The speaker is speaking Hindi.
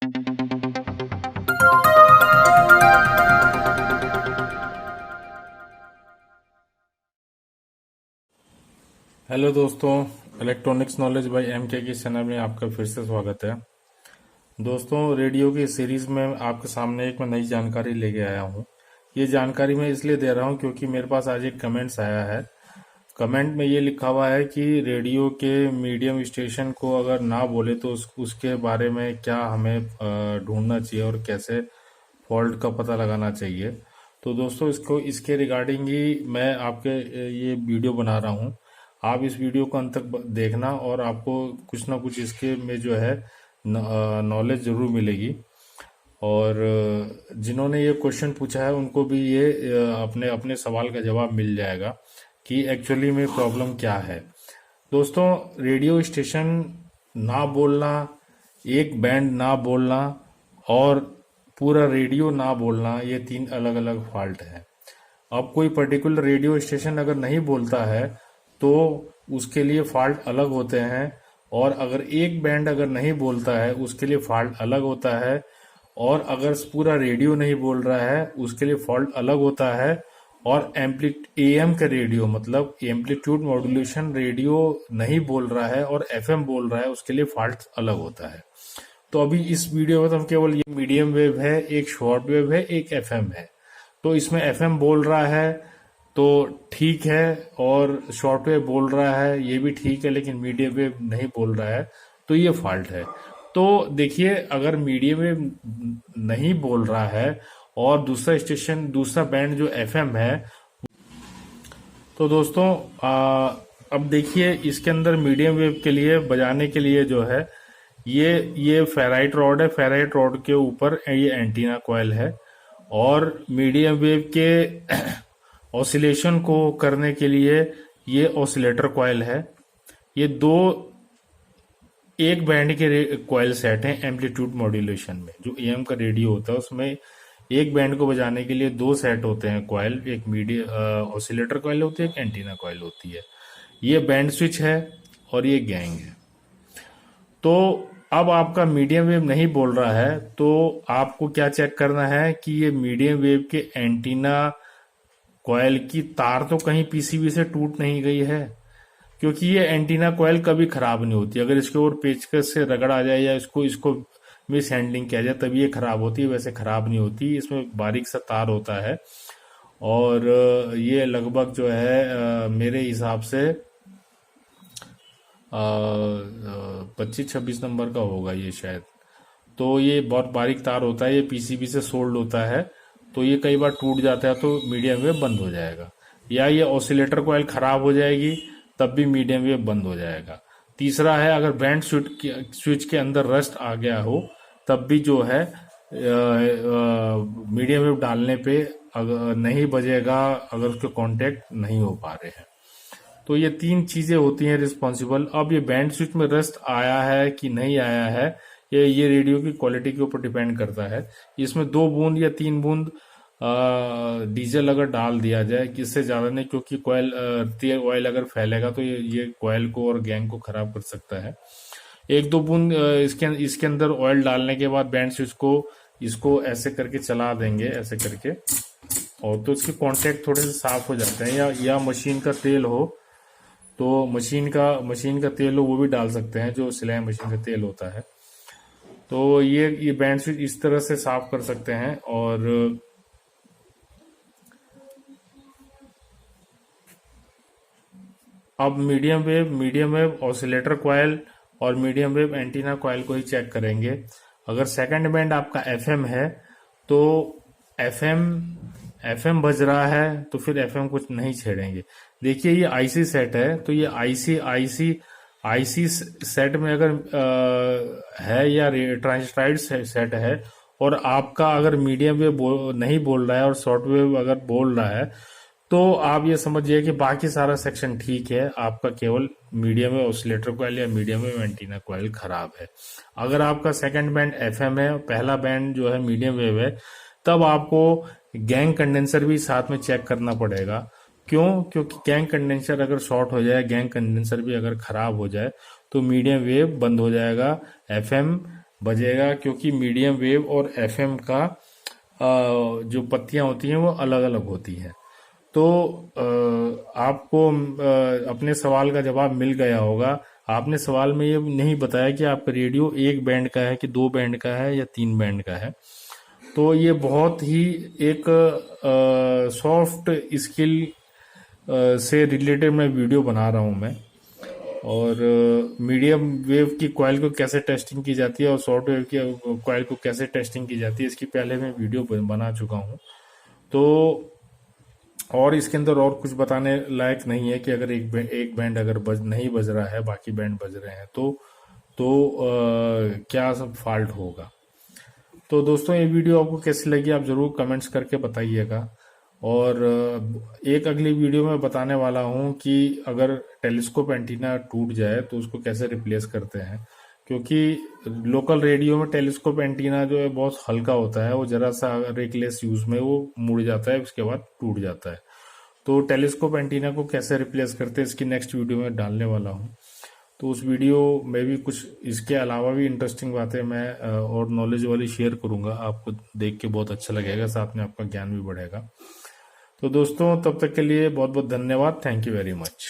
हेलो दोस्तों, इलेक्ट्रॉनिक्स नॉलेज बाय एमके की चैनल में आपका फिर से स्वागत है। दोस्तों, रेडियो की सीरीज में आपके सामने एक मैं नई जानकारी लेके आया हूँ। ये जानकारी मैं इसलिए दे रहा हूँ क्योंकि मेरे पास आज एक कमेंट्स आया है। कमेंट में ये लिखा हुआ है कि रेडियो के मीडियम स्टेशन को अगर ना बोले तो उसके बारे में क्या हमें ढूंढना चाहिए और कैसे फॉल्ट का पता लगाना चाहिए। तो दोस्तों, इसके रिगार्डिंग ही मैं आपके ये वीडियो बना रहा हूँ। आप इस वीडियो को अंत तक देखना और आपको कुछ ना कुछ इसके में जो है नॉलेज जरूर मिलेगी। और जिन्होंने ये क्वेश्चन पूछा है उनको भी ये अपने अपने सवाल का जवाब मिल जाएगा कि एक्चुअली में प्रॉब्लम क्या है। दोस्तों, रेडियो स्टेशन ना बोलना, एक बैंड ना बोलना और पूरा रेडियो ना बोलना, ये तीन अलग अलग फॉल्ट है। अब कोई पर्टिकुलर रेडियो स्टेशन अगर नहीं बोलता है तो उसके लिए फॉल्ट अलग होते हैं, और अगर एक बैंड अगर नहीं बोलता है उसके लिए फॉल्ट अलग होता है, और अगर पूरा रेडियो नहीं बोल रहा है उसके लिए फॉल्ट अलग होता है, और एएम का रेडियो मतलब एम्पलीट्यूड मॉड्यूलेशन रेडियो नहीं बोल रहा है और एफएम बोल रहा है उसके लिए फॉल्ट अलग होता है। तो अभी इस वीडियो में तो हम केवल ये मीडियम वेव है, एक शॉर्ट वेव है, एक एफएम है। तो इसमें एफएम बोल रहा है तो ठीक है, और शॉर्ट वेव बोल रहा है ये भी ठीक है, लेकिन मीडियम वेव नहीं बोल रहा है तो ये फॉल्ट है। तो देखिए, अगर मीडियम वेव नहीं बोल रहा है और दूसरा स्टेशन, दूसरा बैंड जो एफएम है, तो दोस्तों अब देखिए इसके अंदर मीडियम वेव के लिए बजाने के लिए जो है ये फेराइट रॉड है। फेराइट रॉड के ऊपर ये एंटीना कॉइल है, और मीडियम वेव के ऑसिलेशन को करने के लिए ये ऑसिलेटर कॉइल है। ये दो एक बैंड के कॉइल सेट हैं एम्पलीट्यूड मॉड्यूलेशन में। जो एएम का रेडियो होता है उसमें एक बैंड को बजाने के लिए दो सेट होते हैं कॉइल, एक ऑसिलेटर कॉइल होती है, एक एंटीना कॉइल होती है। ये बैंड स्विच है और ये गैंग है। तो अब आपका मीडियम वेव नहीं बोल रहा है तो आपको क्या चेक करना है कि ये मीडियम वेव के एंटीना कॉइल की तार तो कहीं पीसीबी से टूट नहीं गई है, क्योंकि ये एंटीना कॉइल कभी खराब नहीं होती। अगर इसके ऊपर पेचकस से रगड़ आ जाए या इसको इसको मिस हैंडलिंग किया जाए तब ये खराब होती है, वैसे खराब नहीं होती। इसमें बारीक सा तार होता है, और ये लगभग जो है मेरे हिसाब से 25-26 नंबर का होगा ये शायद। तो ये बहुत बारीक तार होता है, ये पीसीबी से सोल्ड होता है, तो ये कई बार टूट जाता है तो मीडियम वेव बंद हो जाएगा। या ये ऑसिलेटर कॉइल खराब हो जाएगी तब भी मीडियम वेव बंद हो जाएगा। तीसरा है, अगर बैंड स्विच के अंदर रस्ट आ गया हो तब भी जो है मीडियम वेव डालने पे अगर नहीं बजेगा, अगर उसके कांटेक्ट नहीं हो पा रहे हैं। तो ये तीन चीजें होती हैं रिस्पॉन्सिबल। अब ये बैंड स्विच में रस्ट आया है कि नहीं आया है, ये रेडियो की क्वालिटी के ऊपर डिपेंड करता है। इसमें 2 बूंद या 3 बूंद डीजल अगर डाल दिया जाए, किससे ज्यादा नहीं, क्योंकि तेल ऑयल अगर फैलेगा तो ये कॉइल को और गैंग को खराब कर सकता है। 1-2 बूंद इसके अंदर ऑयल डालने के बाद बैंड स्विच को इसको ऐसे करके चला देंगे, ऐसे करके, और तो इसके कांटेक्ट थोड़े से साफ हो जाते हैं। या मशीन का तेल हो तो मशीन का तेल हो वो भी डाल सकते हैं, जो सिलाई मशीन का तेल होता है। तो ये बैंड स्विच इस तरह से साफ कर सकते हैं। और अब मीडियम वेव ऑसिलेटर कॉइल और मीडियम वेव एंटीना कॉइल को ही चेक करेंगे। अगर सेकंड बैंड आपका एफएम है तो एफएम बज रहा है तो फिर एफएम कुछ नहीं छेड़ेंगे। देखिए, ये आईसी सेट है, तो ये आईसी सेट में अगर है या ट्रांजिस्टर्ड सेट है, और आपका अगर मीडियम वेव नहीं बोल रहा है और शॉर्ट वेव अगर बोल रहा है, तो आप ये समझिए कि बाकी सारा सेक्शन ठीक है, आपका केवल मीडियम वेव ऑसिलेटर कॉइल या मीडियम वेव एंटीना कॉइल खराब है। अगर आपका सेकंड बैंड एफएम है, पहला बैंड जो है मीडियम वेव है, तब आपको गैंग कंडेंसर भी साथ में चेक करना पड़ेगा। क्यों? क्योंकि गैंग कंडेंसर अगर शॉर्ट हो जाए, गैंग कंडेंसर भी अगर खराब हो जाए तो मीडियम वेव बंद हो जाएगा, एफएम बजेगा, क्योंकि मीडियम वेव और एफएम का जो पत्तियां होती हैं वो अलग अलग होती हैं। तो आपको अपने सवाल का जवाब मिल गया होगा। आपने सवाल में ये नहीं बताया कि आपका रेडियो एक बैंड का है कि दो बैंड का है या तीन बैंड का है। तो ये बहुत ही एक सॉफ्ट स्किल से रिलेटेड मैं वीडियो बना रहा हूँ मैं। और मीडियम वेव की कॉइल को कैसे टेस्टिंग की जाती है और शॉर्ट वेव की कॉइल को कैसे टेस्टिंग की जाती है, इसकी पहले मैं वीडियो बना चुका हूँ। तो और इसके अंदर और कुछ बताने लायक नहीं है कि अगर एक बैंड अगर नहीं बज रहा है, बाकी बैंड बज रहे हैं, तो क्या सब फॉल्ट होगा। तो दोस्तों, ये वीडियो आपको कैसी लगी आप जरूर कमेंट्स करके बताइएगा। और एक अगली वीडियो में बताने वाला हूँ कि अगर टेलीस्कोप एंटीना टूट जाए तो उसको कैसे रिप्लेस करते हैं, क्योंकि लोकल रेडियो में टेलीस्कोप एंटीना जो है बहुत हल्का होता है, वो जरा सा रेकलेस यूज में वो मुड़ जाता है, उसके बाद टूट जाता है। तो टेलीस्कोप एंटीना को कैसे रिप्लेस करते हैं इसकी नेक्स्ट वीडियो में डालने वाला हूँ। तो उस वीडियो में भी कुछ इसके अलावा भी इंटरेस्टिंग बातें मैं और नॉलेज वाली शेयर करूंगा, आपको देख के बहुत अच्छा लगेगा, साथ में आपका ज्ञान भी बढ़ेगा। तो दोस्तों, तब तक के लिए बहुत बहुत धन्यवाद। Thank you very much.